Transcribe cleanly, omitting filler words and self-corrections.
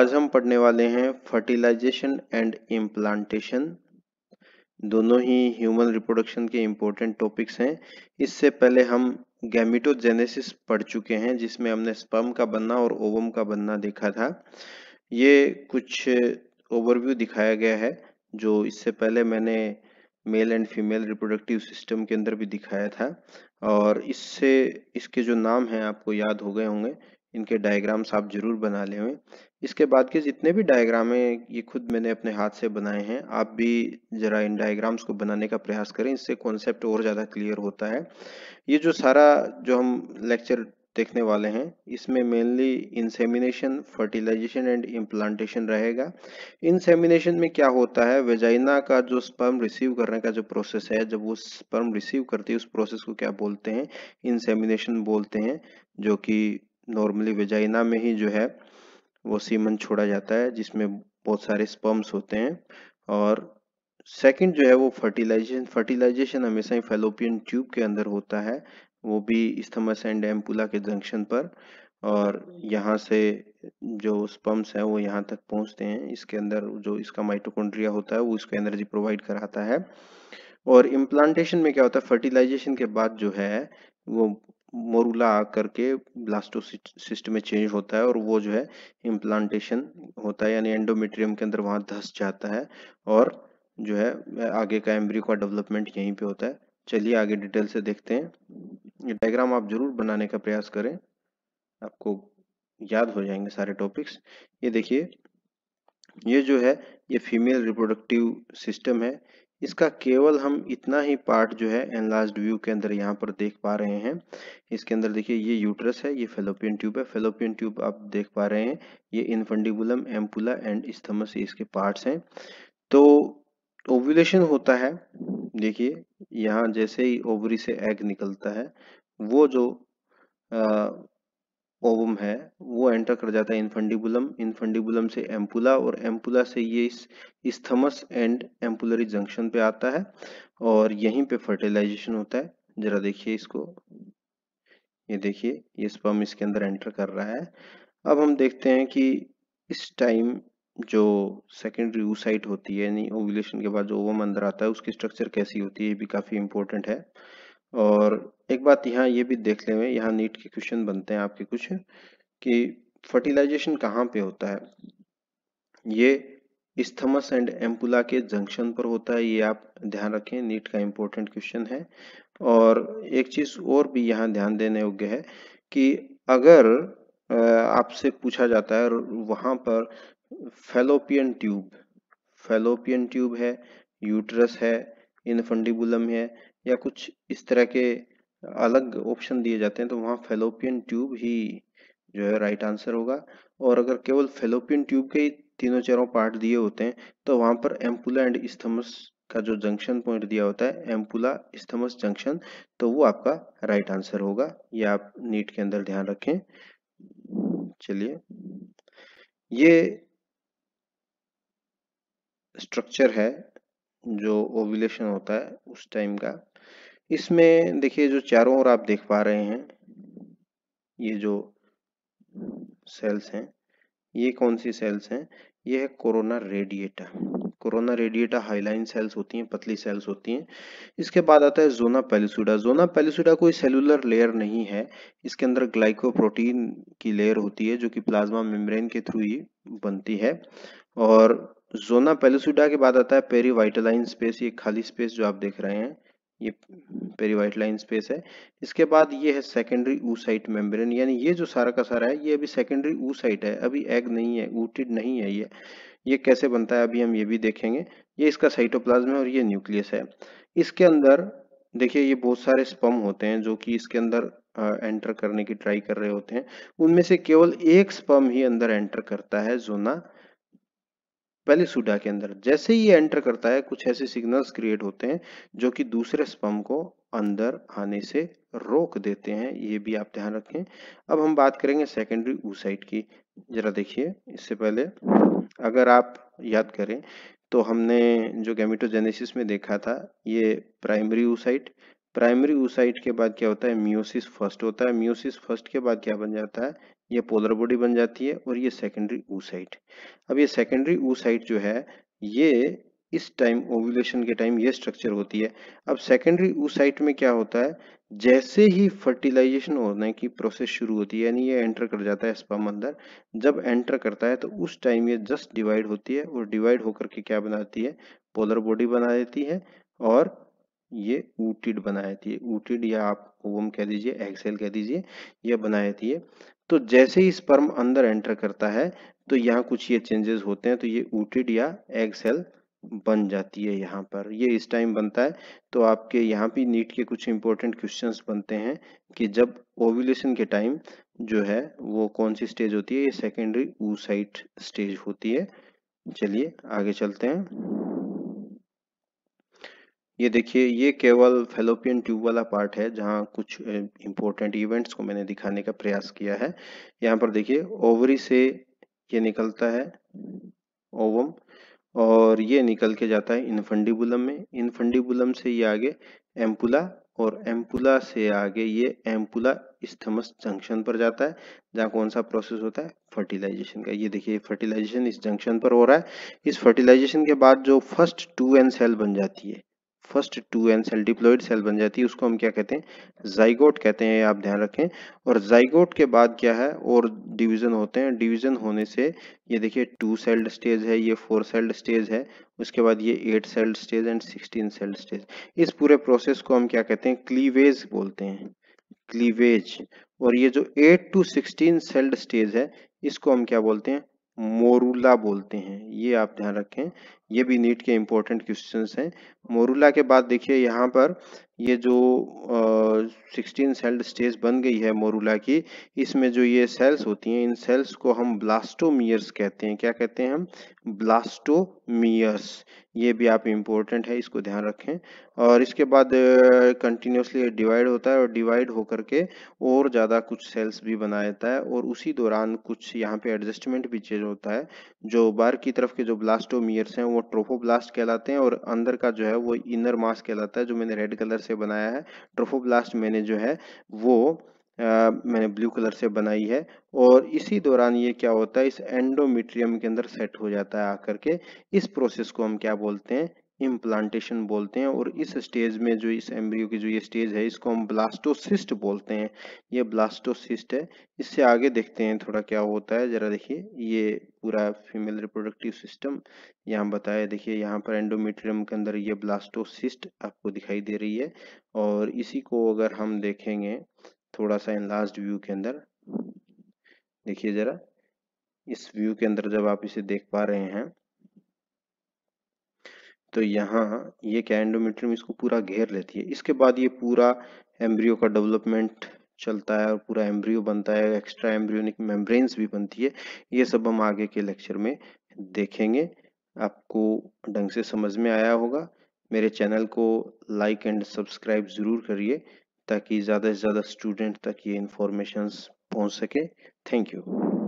आज हम पढ़ने वाले हैं फर्टिलाइजेशन एंड इम्प्लांटेशन। दोनों ही ह्यूमन रिप्रोडक्शन के इम्पोर्टेंट टॉपिक्स हैं। इससे पहले हम गैमेटोजेनेसिस पढ़ चुके हैं, जिसमें हमने स्पर्म का बनना और ओवम का बनना देखा था। ये कुछ ओवरव्यू दिखाया गया है जो इससे पहले मैंने male and female reproductive system के अंदर भी दिखाया था, और इससे इसके जो नाम हैं आपको याद हो गए होंगे। इनके डायग्राम्स आप जरूर बना ले हुए। इसके बाद के जितने भी डायग्राम हैं ये खुद मैंने अपने हाथ से बनाए हैं। आप भी जरा इन डायग्राम्स को बनाने का प्रयास करें, इससे कॉन्सेप्ट और ज़्यादा क्लियर होता है। ये जो सारा जो हम लेक्चर देखने वाले हैं इसमें mainly insemination, fertilisation and implantation रहेगा। इंसेमिनेशन में क्या होता है, वेजाइना का जो स्पर्म रिसीव करने का जो प्रोसेस है, जब वो स्पर्म रिसीव करती है उस प्रोसेस को क्या बोलते हैं, इंसेमिनेशन बोलते हैं। जो कि नॉर्मली वेजाइना में ही जो है वो सीमन छोड़ा जाता है, जिसमें बहुत सारे स्पर्म्स होते हैं। और सेकंड जो है वो फर्टिलाइजेशन। फर्टिलाइजेशन हमेशा ही फैलोपियन ट्यूब के अंदर होता है, वो भी इस्थमस एंड एम्पुला के जंक्शन पर। और यहाँ से जो स्पर्म्स है वो यहाँ तक पहुँचते हैं। इसके अंदर जो इसका माइटोकॉन्ड्रिया होता है वो इसको एनर्जी प्रोवाइड कराता है। और इम्प्लांटेशन में क्या होता है, फर्टिलाइजेशन के बाद जो है वो मोरूला आकर के ब्लास्टोसिस्ट में चेंज होता है, और वो जो है इम्प्लांटेशन होता है, यानी एंडोमेट्रियम के अंदर वहां धंस जाता है, और जो है आगे का एम्ब्रियो का डेवलपमेंट यहीं पे होता है। चलिए आगे डिटेल से देखते हैं। ये डायग्राम आप जरूर बनाने का प्रयास करें, आपको याद हो जाएंगे सारे टॉपिक्स। ये देखिए, ये जो है ये फीमेल रिप्रोडक्टिव सिस्टम है। इसका केवल हम इतना ही पार्ट जो है एनलार्ज्ड व्यू के अंदर यहाँ पर देख पा रहे हैं। इसके अंदर देखिए ये यूट्रस है, ये फेलोपियन ट्यूब है। फेलोपियन ट्यूब आप देख पा रहे हैं, ये इनफंडिबुलम, एम्पुला एंड इस्थमस इसके पार्ट्स हैं। तो ओव्यूलेशन होता है, देखिए यहाँ जैसे ही ओवरी से एग निकलता है, वो जो ओवम है वो एंटर कर जाता है इनफंडिबुलम, इनफंडिबुलम से एम्पुला, और एम्पुला से ये इस्थमस एंड एम्पुलरी जंक्शन पे आता है, और यहीं पे फर्टिलाइजेशन होता है। जरा देखिए इसको, ये देखिए ये स्पर्म इसके अंदर एंटर कर रहा है। अब हम देखते हैं कि इस टाइम जो सेकेंडरी oocyte होती है, यानी ओव्यूलेशन के बाद जो ओवम अंदर आता है, उसकी स्ट्रक्चर कैसी होती है, ये भी काफी इंपॉर्टेंट है। और एक बात यहाँ ये भी देख लें, यहाँ नीट के क्वेश्चन बनते हैं आपके कुछ, कि फर्टिलाइजेशन कहाँ पे होता है। ये इस्थमस एंड एम्पुला के जंक्शन पर होता है, ये आप ध्यान रखें, नीट का इम्पोर्टेंट क्वेश्चन है। और एक चीज और भी यहाँ ध्यान देने योग्य है कि अगर आपसे पूछा जाता है वहां पर फैलोपियन ट्यूब है, यूट्रस है, इनफंडिबुलम है, या कुछ इस तरह के अलग ऑप्शन दिए जाते हैं, तो वहाँ फैलोपियन ट्यूब ही जो है राइट आंसर होगा। और अगर केवल फैलोपियन ट्यूब के ही तीनों चारों पार्ट दिए होते हैं, तो वहां पर एम्पुला एंड इस्थमस का जो जंक्शन पॉइंट दिया होता है, एम्पुला इस्थमस जंक्शन, तो वो आपका राइट आंसर होगा। ये आप नीट के अंदर ध्यान रखें। चलिए, ये स्ट्रक्चर है जो ओव्यूलेशन होता है उस टाइम का। इसमें देखिए जो चारों ओर आप देख पा रहे हैं, ये जो सेल्स हैं, ये कौन सी सेल्स हैं, ये है corona radiata. Corona radiata hyaline cells होती हैं, पतली सेल्स होती हैं। इसके बाद आता है जोना पेलिसुडा। जोना पेलिसुडा कोई सेलुलर लेयर नहीं है, इसके अंदर ग्लाइकोप्रोटीन की लेयर होती है जो कि प्लाज्मा मेम्ब्रेन के थ्रू ही बनती है। और जोना पेलिसुडा के बाद आता है पेरीवाइटलाइन स्पेस, ये खाली स्पेस जो आप देख रहे हैं ये पेरीवाइटलाइन स्पेस है। इसके बाद ये है सेकेंडरी oocyte मेम्ब्रेन, यानी ये जो सारा का सारा है ये अभी सेकेंडरी oocyte है, अभी एग नहीं है, oocyte नहीं है। ये कैसे बनता है अभी हम ये भी देखेंगे। ये इसका साइटोप्लाज्म है और ये न्यूक्लियस है। इसके अंदर देखिए ये बहुत सारे स्पर्म होते हैं जो कि इसके अंदर एंटर करने की ट्राई कर रहे होते हैं। उनमें से केवल एक स्पर्म ही अंदर एंटर करता है जोना पेलिसुडा के अंदर। जैसे ही ये एंटर करता है कुछ ऐसे सिग्नल्स क्रिएट होते हैं जो कि दूसरे स्पर्म को अंदर आने से रोक देते हैं, ये भी आप ध्यान रखें। अब हम बात करेंगे सेकेंडरी oocyte की। जरा देखिए, इससे पहले अगर आप याद करें तो हमने जो गैमेटोजेनेसिस में देखा था, ये प्राइमरी oocyte, प्राइमरी oocyte के बाद क्या होता है, मियोसिस फर्स्ट होता है। मियोसिस फर्स्ट के बाद क्या बन जाता है, ये पोलर बॉडी बन जाती है और ये सेकेंडरी oocyte। अब ये सेकेंडरी oocyte जो है ये इस टाइम ओव्यूलेशन के टाइम ये स्ट्रक्चर होती है। अब सेकेंडरी oocyte में क्या होता है, जैसे ही फर्टिलाइजेशन होने की प्रोसेस शुरू होती है यानी ये एंटर कर जाता है स्पर्म अंदर, जब एंटर करता है तो उस टाइम ये जस्ट डिवाइड होती है और डिवाइड होकर के क्या बनाती है, पोलर बॉडी बना देती है और ये ऊटिड बना देती है। ऊटिड या आप ओवम कह दीजिए, एग सेल कह दीजिए, यह बना देती है। तो जैसे ही स्पर्म अंदर एंटर करता है तो यहाँ कुछ ये चेंजेस होते हैं, तो ये ऊटिड या एग सेल बन जाती है। यहाँ पर ये इस टाइम बनता है। तो आपके यहाँ भी नीट के कुछ इंपॉर्टेंट क्वेश्चंस बनते हैं कि जब ओव्यूलेशन के टाइम जो है वो कौन सी स्टेज होती है, ये सेकेंडरी oocyte स्टेज होती है। चलिए आगे चलते हैं। ये देखिए, ये केवल फैलोपियन ट्यूब वाला पार्ट है जहाँ कुछ इंपॉर्टेंट इवेंट्स को मैंने दिखाने का प्रयास किया है। यहाँ पर देखिए, ओवरी से ये निकलता है ओवम और ये निकल के जाता है इनफंडिबुलम में। इनफंडिबुलम से ये आगे एम्पुला और एम्पुला से आगे ये एम्पुला इस्थमस जंक्शन पर जाता है, जहाँ कौन सा प्रोसेस होता है, फर्टिलाइजेशन का। ये देखिए फर्टिलाइजेशन इस जंक्शन पर हो रहा है। इस फर्टिलाइजेशन के बाद जो फर्स्ट 2n सेल बन जाती है, first 2n cell diploid cell बन जाती है, उसको हम क्या कहते हैं, जाइगोट कहते हैं, आप ध्यान रखें। और जाइगोट के बाद क्या है, और डिवीजन होते हैं। डिवीजन होने से ये देखिए 2 सेल्ड स्टेज है, ये 4 सेल्ड स्टेज है, उसके बाद ये 8 sailed stage and 16 sailed stage. इस पूरे प्रोसेस को हम क्या कहते हैं, क्लीवेज बोलते हैं, क्लीवेज। और ये जो 8 to 16 सेल्ड स्टेज है, इसको हम क्या बोलते हैं, मोरूला बोलते हैं। ये आप ध्यान रखें, ये भी नीट के इंपॉर्टेंट क्वेश्चंस हैं। मोरूला के बाद देखिए यहाँ पर ये जो 16 सेल्ड स्टेज बन गई है मोरूला की, इसमें जो ये सेल्स होती हैं, इन सेल्स को हम ब्लास्टोमियर्स कहते हैं। क्या कहते हैं हम, ब्लास्टोमियर्स। ये भी आप इम्पोर्टेंट है, इसको ध्यान रखें। और इसके बाद कंटिन्यूसली डिवाइड होता है और डिवाइड होकर के और ज़्यादा कुछ सेल्स भी बना देता है और उसी दौरान कुछ यहाँ पे एडजस्टमेंट भी चेंज होता है। जो बाहर की तरफ के जो ब्लास्टोमियर्स हैं वो ट्रोफोब्लास्ट कहलाते हैं और अंदर का जो है वो इनर मास कहलाता है, जो मैंने रेड कलर से बनाया है। ट्रोफोब्लास्ट मैंने जो है वो मैंने ब्लू कलर से बनाई है। और इसी दौरान ये क्या होता है, इस एंडोमेट्रियम के अंदर सेट हो जाता है आकर के। इस प्रोसेस को हम क्या बोलते हैं, इम्प्लांटेशन बोलते हैं। और इस स्टेज में जो इस एम्ब्रियो की जो ये स्टेज है, इसको हम ब्लास्टोसिस्ट बोलते हैं। ये ब्लास्टोसिस्ट है। इससे आगे देखते हैं थोड़ा क्या होता है, जरा देखिए। ये पूरा फीमेल रिप्रोडक्टिव सिस्टम यहाँ बताया। देखिए यहाँ पर एंडोमेट्रियम के अंदर ये ब्लास्टोसिस्ट आपको दिखाई दे रही है। और इसी को अगर हम देखेंगे थोड़ा सा एनलार्ज्ड व्यू के अंदर, देखिए जरा, इस व्यू के अंदर जब आप इसे देख पा रहे हैं तो यहाँ ये क्या, एंडोमेट्रियम इसको पूरा घेर लेती है। इसके बाद ये पूरा एम्ब्रियो का डेवलपमेंट चलता है और पूरा एम्ब्रियो बनता है, एक्स्ट्रा एम्ब्रियोनिक मेम्ब्रेन्स भी बनती है। ये सब हम आगे के लेक्चर में देखेंगे। आपको ढंग से समझ में आया होगा। मेरे चैनल को लाइक एंड सब्सक्राइब जरूर करिए ताकि ज़्यादा से ज़्यादा स्टूडेंट तक ये इंफॉर्मेशंस पहुंच सके। Thank you.